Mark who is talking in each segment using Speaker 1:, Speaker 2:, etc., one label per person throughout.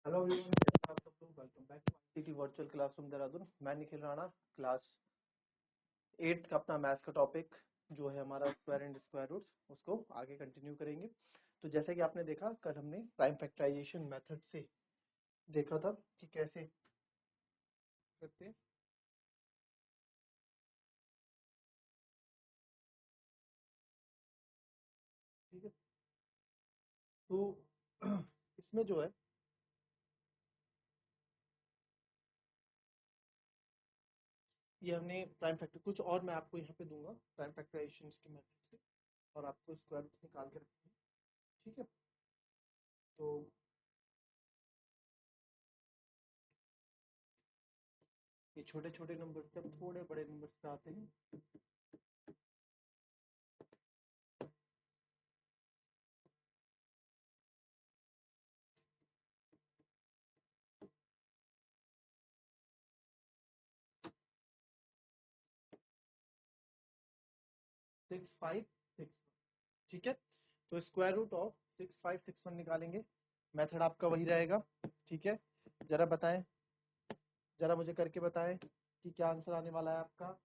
Speaker 1: Hello everyone, कैसे आप सब लोग। Welcome back to ICT virtual classroom Dehradun. मैं निखिल राणा, क्लास 8 का अपना मैथ्स का टॉपिक जो है हमारा स्क्वायर एंड स्क्वायर रूट्स, उसको आगे कंटिन्यू करेंगे। तो जैसे कि आपने देखा, कल हमने प्राइम फैक्टराइजेशन मेथड से देखा था कि कैसे करते हैं। ठीक है, तो इसमें जो है ये हमने प्राइम फैक्टर, कुछ और मैं आपको यहाँ पे दूंगा प्राइम फैक्टराइजेशन की मेथड से, और आपको स्क्वायर रूट्स निकाल के रखना है। ठीक है, तो ये छोटे छोटे नंबर से अब थोड़े बड़े नंबर पे आते हैं। 6561। ठीक है, तो स्क्वायर रूट ऑफ 6561 निकालेंगे। मेथड आपका वही रहेगा। ठीक है, जरा बताएं, जरा मुझे करके बताएं कि क्या आंसर आने वाला है आपका।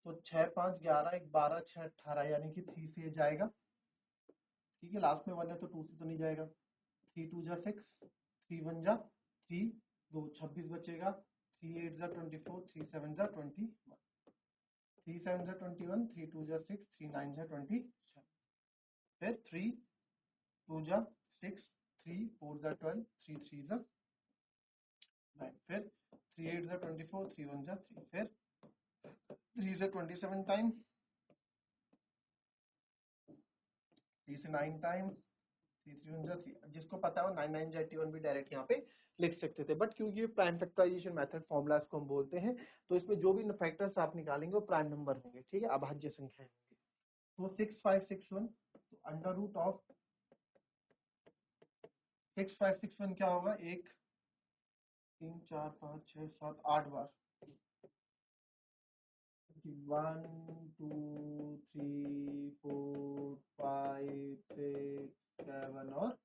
Speaker 1: तो 6 5 11 1 12 6 18, यानी कि 3 से जाएगा। ठीक है, लास्ट में 1 है तो 2 से तो नहीं जाएगा। 3 2 जा 6, 3 1 जा 3, 2 26 बचेगा। 3 8 जा 24, 3 7 जा 21, 3 7 जा 21, 3 2 जा 6, 3 9 जा 27, फिर 3 2 जा 6, 3 4 जा 12, 3 3 जा 9, फिर 3 8 जा 24, 3 1 जा 3, फिर 3 से 27 टाइम, 3 से 9 टाइम, 3 3 1 जा 3। जिसको पता हो 9 9 जा 81 भी डायरेक्ट यहाँ पे लिख सकते थे, बट क्योंकि ये प्राइम फैक्टराइजेशन मेथड फॉर्मूला इसको हम बोलते हैं, तो इसमें जो भी फैक्टर्स आप निकालेंगे वो प्राइम नंबर होंगे। ठीक है, अभाज्य संख्याएं होंगी। तो 6561, तो अंडर रूट ऑफ 6561 क्या होगा, 1 3 4 5 6 7 8 बार। 1 2 3 4 5 6 7 और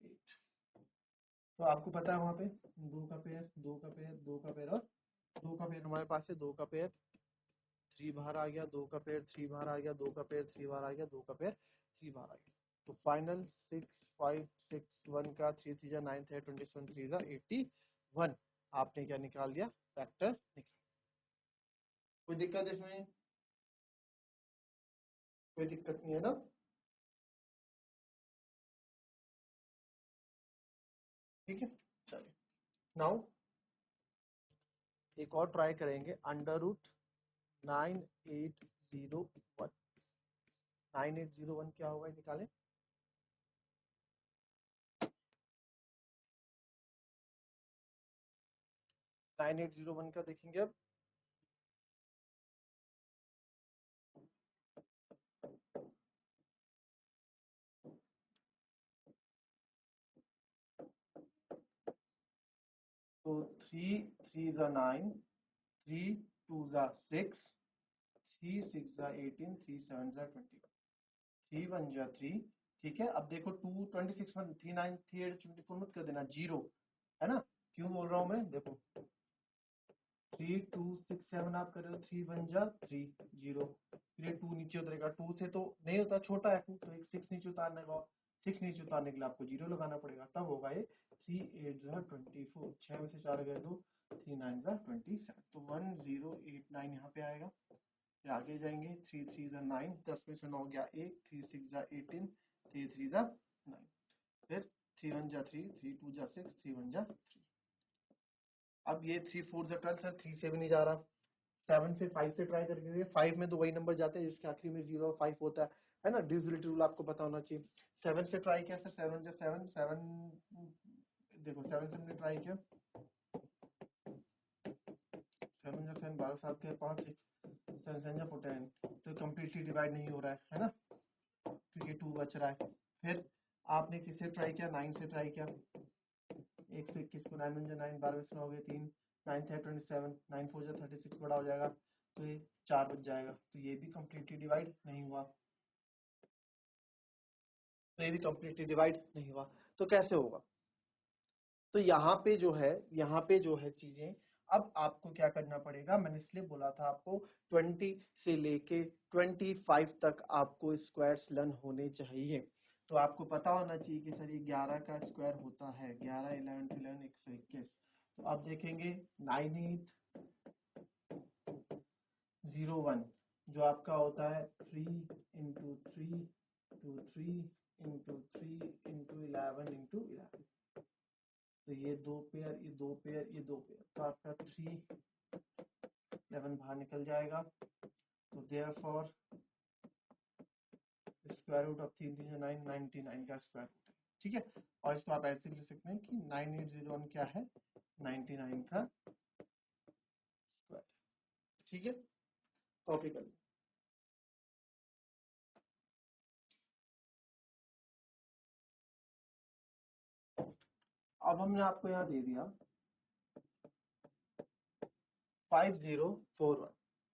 Speaker 1: 8। तो आपको पता है वहां पे दो का पेयर, दो का पेयर, दो का पेयर और दो का पेयर हमारे पास है। दो का पेयर 3 बाहर आ गया, दो का पेयर 3 बाहर आ गया, दो का पेयर 3 बाहर आ गया, दो का पेयर 3 बाहर आ गया। तो फाइनल 6561 का 3 3 जा 9 है, 27 3 जा 81। आपने क्या निकाल दिया, फैक्टर निकाल। कोई दिक्कत इसमें? कोई दिक्कत नहीं है ना। ठीक है, चलिए नाउ एक और ट्राई करेंगे। अंडर रूट 9801, 9801 क्या होगा, निकालें। 9801 का देखेंगे अब। तो 3 3 जा 9, 3 2 जा 6, 3 6 जा 18, 3 7 जा 21, 3 1 जा 3। ठीक है, अब देखो 2 26 1 3 9 3 8 24 मत कर देना, जीरो है ना। क्यों बोल रहा हूं मैं, देखो 3 2 6 7 आप कर रहे हो, 3 1 जा 3, जीरो। फिर ये 2 नीचे उतरेगा, 2 से तो नहीं होता, छोटा है 2, तो एक 6 नीचे उतारने का, 6 नीचे उतारने के लिए आपको जीरो लगाना पड़ेगा, तब होगा ये 3 8 जा 24, 6 में से 4 गए 2, 3 9 जा 27, तो 1089 यहाँ पे आएगा। फिर आगे जाएंगे, 3 3 जा 9, 10 में से 9 गया 1, 3 6 जा 18, 3 3 जा 9, फिर 3 1 जा 3, 3 2 जा 6, 3 1 जा 3। अब ये 3 4 जा 12, सर 3 से भी नहीं जा रहा। 7 से 5 से ट्राई करके देखिए, 5 में तो वही नंबर जाते हैं जिसके आखिरी में 0 और 5 होता है ना। डिविजिबिलिटी रूल आपको पता होना चाहिए। 7 से ट्राई किया सर, 7 जा 7 7, देखो 7 से हमने ट्राई किया, 7 जा 7 12 7 के 5 7 7 जा 14, तो कम्प्लीटली डिवाइड नहीं हो रहा है ना, क्योंकि 2 बच रहा है। फिर आपने किससे ट्राई किया, 9 से ट्राई किया, 121 को 9 1 9, 12 से 9 हो गए 3, 9 है 27, 9 4 जा 36 बड़ा हो जाएगा, तो ये 4 बच जाएगा। तो ये भी कंप्लीटली डिवाइड नहीं हुआ, तो ये भी कंप्लीटली डिवाइड नहीं हुआ। तो कैसे होगा? तो यहाँ पे जो है चीजें, अब आपको क्या करना पड़ेगा, मैंने इसलिए बोला था आपको 20 से लेके 25 तक आपको स्क्वायर्स लर्न होने चाहिए। तो आपको पता होना चाहिए कि सर ये 11 का स्क्वायर होता है 11, 11 to 11 121। तो अब देखेंगे 9801 जो आपका होता है 3 into 3 to 3 into 3 into 11 into 11। तो ये 2 पेयर, ये 2 पेयर, ये 2 पेयर, तो आपका 3 11 बाहर निकल जाएगा। तो देयरफॉर स्क्वायर रूट ऑफ 3 3 9, 99 का स्क्वायर रूट है, ठीक है। और इसको आप ऐसे लिख सकते हैं कि 9801 क्या है, 99 का स्क्वायर, ठीक है। कॉपी कर लो। अब हमने आपको यहाँ दे दिया 5041,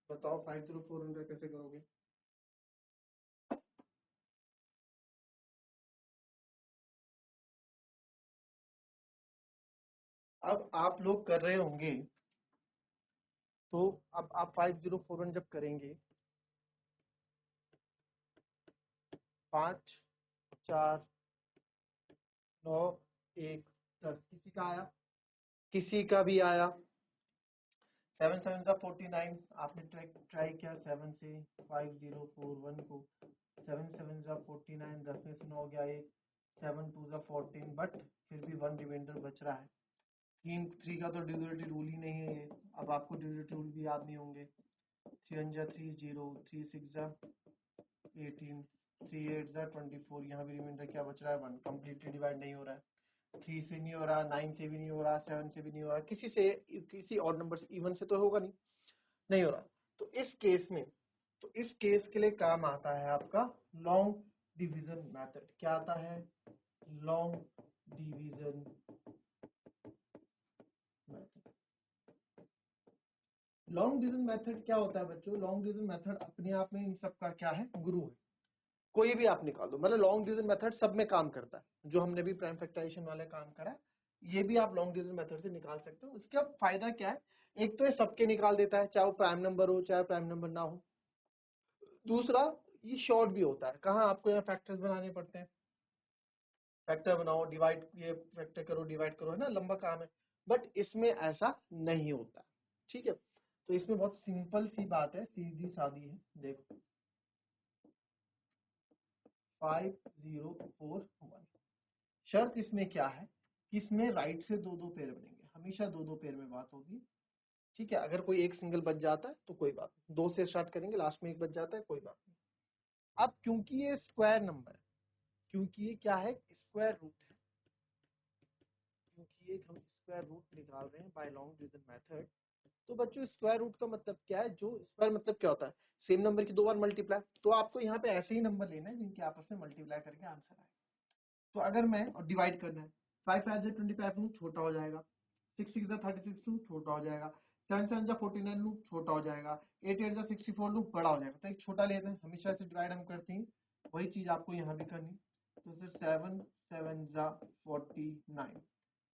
Speaker 1: बताओ 5041 का कैसे करोगे? अब आप लोग कर रहे होंगे, तो अब आप 5041 जब करेंगे 5 4 9 1 10, किसी का आया, किसी का भी आया। 7 7 का 49, आपने ट्राई किया 7 से 5041 को, 7 7 का 49, 10 में से 9 गया 1, 7 2 का 14, बट फिर भी 1 रिमाइंडर बच रहा है। 3 का तो डिविजिबिलिटी रूल ही नहीं है ये, अब आपको डिविजिबिलिटी रूल भी याद नहीं होंगे। 3 1 जा 3 0, 3 6 जा 18, 3 8 जा 24, यहाँ भी रिमाइंडर क्या बच रहा है 1, कंप्लीटली डिवाइड नहीं हो रहा है। 3 से नहीं हो रहा, 9 से भी नहीं हो रहा, 7 से भी नहीं हो रहा, किसी और नंबर से, इवन से तो होगा नहीं हो रहा। तो इस केस के लिए काम आता है आपका लॉन्ग डिवीजन मेथड। क्या आता है? Long division method. Long division method क्या होता है बच्चों? लॉन्ग डिवीजन मेथड अपने आप में इन सब का क्या है, गुरु है। कोई भी आप निकाल दो, मतलब लॉन्ग डिवीजन मेथड सब में काम करता है। जो हमने भी प्राइम फैक्टराइजेशन वाले काम करा है, ये भी आप लॉन्ग डिवीजन मेथड से निकाल सकते हो। इसका फायदा क्या है? एक तो ये सबके निकाल देता है, चाहे वो प्राइम नंबर हो चाहे प्राइम नंबर ना हो। दूसरा, ये शॉर्ट भी होता है, कहाँ आपको यहाँ फैक्टर्स बनाने पड़ते हैं, फैक्टर बनाओ, डिवाइड, ये फैक्टर करो, डिवाइड करो, है ना, लंबा काम है। बट इसमें ऐसा नहीं होता, ठीक है। तो इसमें बहुत सिंपल सी बात है, सीधी सादी है। देखो 5041, शर्त इसमें क्या है कि इसमें राइट से दो दो पेयर बनेंगे, हमेशा दो दो पेयर में बात होगी, ठीक है। अगर कोई एक सिंगल बच जाता है तो कोई बात नहीं, 2 से स्टार्ट करेंगे, लास्ट में एक बच जाता है, कोई बात नहीं। अब क्योंकि ये स्क्वायर नंबर है, क्योंकि ये क्या है, स्क्वायर रूट है, क्योंकि एक हम स्क्वायर रूट निकाल रहे हैं बाय लॉन्ग डिवीजन मेथड। तो बच्चों स्क्वायर रूट का मतलब क्या है? जो स्क्वायर मतलब क्या होता है? सेम नंबर की 2 बार मल्टीप्लाई। तो आपको यहाँ पे ऐसे ही नंबर लेना है जिनके आपस में मल्टीप्लाई करके आंसर आए। तो अगर मैं, और डिवाइड करना है, 5 5 जा 25 लूँ, छोटा हो जाएगा। 6 6 जा 36 लूँ, छोटा हो जाएगा। 7 7 जा 49 लूँ, छोटा हो जाएगा। 8 8 जा 64 लूँ, बड़ा हो जाएगा। तो एक छोटा लेते हैं, हमेशा से डिवाइड हम करते हैं, वही चीज आपको यहाँ भी करनी। तो फिर 7 7 जा 49,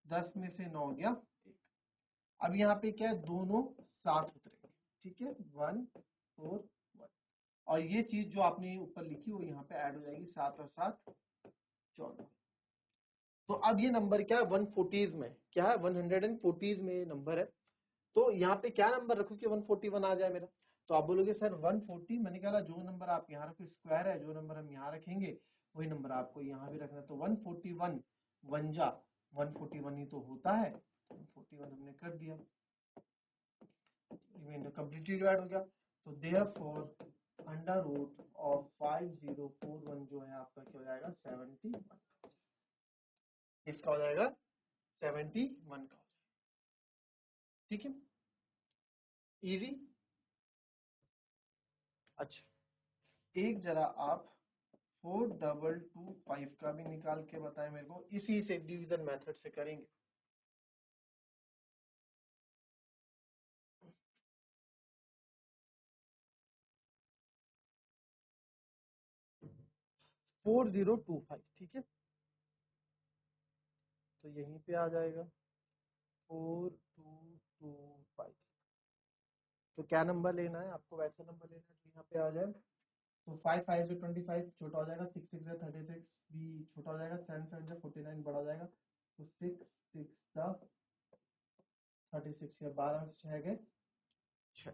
Speaker 1: 10 में से 9 गया 1। अब यहाँ पे क्या है, दोनों साथ उतरेंगे, ठीक है, 1 4 1। और ये चीज जो आपने ऊपर लिखी वो यहाँ पे ऐड हो जाएगी, 7 और 7 14। तो अब ये नंबर क्या है, 140s में, क्या है, 140s में ये नंबर है। तो यहाँ पे क्या नंबर रखूं कि 141 आ जाए मेरा? तो आप बोलोगे सर 140, मैंने कहा जो नंबर आप यहाँ रखो स्क्वायर है, जो नंबर हम यहाँ रखेंगे वही नंबर आपको यहाँ भी रखना है। तो 141 वन जा 141 ही तो होता है, 141 हमने कर दिया, रिमाइंडर कंप्लीटली डिवाइड हो गया। तो देयरफॉर अंडर रूट ऑफ 5041 जो है आपका क्या हो जाएगा, 71। इसका हो जाएगा 71 का हो जाएगा, ठीक है, इजी। अच्छा, एक जरा आप 4225 का भी निकाल के बताएं मेरे को, इसी से डिवीजन मेथड से करेंगे। 4025, ठीक है, तो यहीं पे आ जाएगा 4225। तो क्या नंबर लेना है आपको, वैसा नंबर लेना है जो यहाँ पे आ जाए। तो 5 5 से 25 छोटा हो जाएगा, 6 6 से 36 भी छोटा हो जाएगा, 7 7 से 49 बड़ा हो जाएगा। तो 6 6 सा 36 या 12 से 6 गए 6,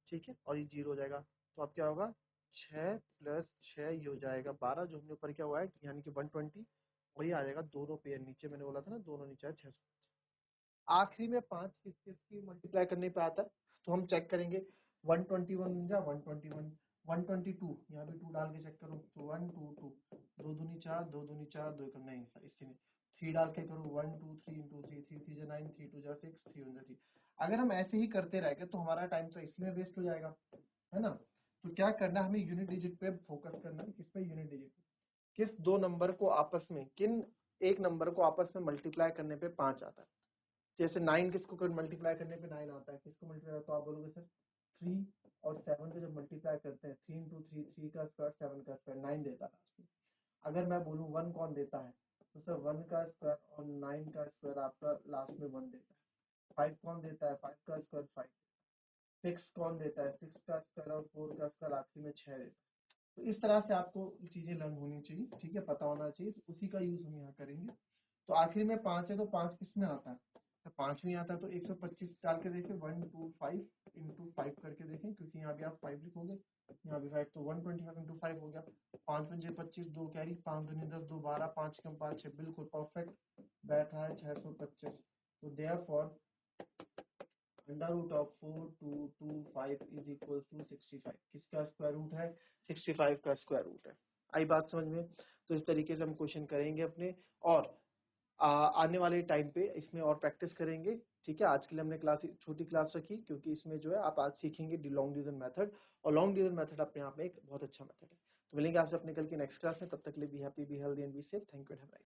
Speaker 1: ठीक है, और ये 0 हो जाएगा। तो अब क्या होगा, 6 प्लस 6 ये हो जाएगा 12, जो हमने ऊपर क्या हुआ है यानी कि 120, और ये आ जाएगा दोनों पेयर नीचे, मैंने बोला था ना दोनों नीचे है 600। आखिरी में 5 किस किस की मल्टीप्लाई करने पे आता है, तो हम चेक करेंगे 121 जा 121, 122 यहाँ भी 2 डाल के चेक करो, तो 122, 2 दूनी 4, 2 दूनी 4, 2 एकम नहीं, इससे नहीं, 3 डाल के करो, 1 2 3 इंटू 3, 3 3 जा 9, 3 2 जा 6, 3 1 जा 3। अगर हम ऐसे ही करते रह गए तो हमारा टाइम तो इसमें वेस्ट हो जाएगा, है ना। तो क्या करना है, हमें यूनिट डिजिट पे फोकस करना है, किस पे, यूनिट डिजिट पे। किस दो नंबर को आपस में, किन एक नंबर को आपस में मल्टीप्लाई करने पे 5 आता है। जैसे 9 किसको मल्टीप्लाई करने पे 9 आता है, किसको मल्टीप्लाई, तो आप बोलोगे सर 3 और 7 को जब मल्टीप्लाई करते हैं, 3 इंटू 3, 3 का स्क्वायर 7 का स्क्वायर 9 देता है लास्ट में। अगर मैं बोलूँ 1 कौन देता है, तो सर 1 का स्क्वायर और 9 का स्क्वायर आपका लास्ट में 1 देता है। 5 कौन देता है, 5 का स्क्वायर 5। 6 कौन देता है, 6 का स्क्वायर और 4 का स्क्वायर आखिरी में 6 देता है। तो इस तरह से आपको चीजें लर्न होनी चाहिए, ठीक है, पता होना चाहिए, तो उसी का यूज हम यहाँ करेंगे। तो आखिर में 5 है, तो 5 किस में आता है, तो 5 में आता है, तो 125 डाल के देखें, 125 इंटू 5 करके देखें, क्योंकि यहाँ भी आप 5 लिखोगे, यहाँ भी 5, तो 125 इंटू 5 हो गया। 5 पंजे 25, 2 कैरी, 5 दूनी 10, 2 12, 5 कम 5 6, बिल्कुल परफेक्ट बैठा है 625। तो therefore under root of 4225 is equal to 65। किसका स्क्वायर रूट है, 65 का स्क्वायर रूट है। आई बात समझ में। तो इस तरीके से हम क्वेश्चन करेंगे अपने, और आने वाले टाइम पे इसमें और प्रैक्टिस करेंगे, ठीक है। आज के लिए हमने क्लास छोटी क्लास रखी, क्योंकि इसमें जो है आप आज सीखेंगे लॉन्ग डिवीजन मेथड, और लॉन्ग डिवीजन मेथड अपने आप में एक बहुत अच्छा मेथड है। तो मिलेंगे आपसे अपने कल की नेक्स्ट क्लास में, तब तक के लिए be happy, be healthy and be safe. Thank you and have a nice day.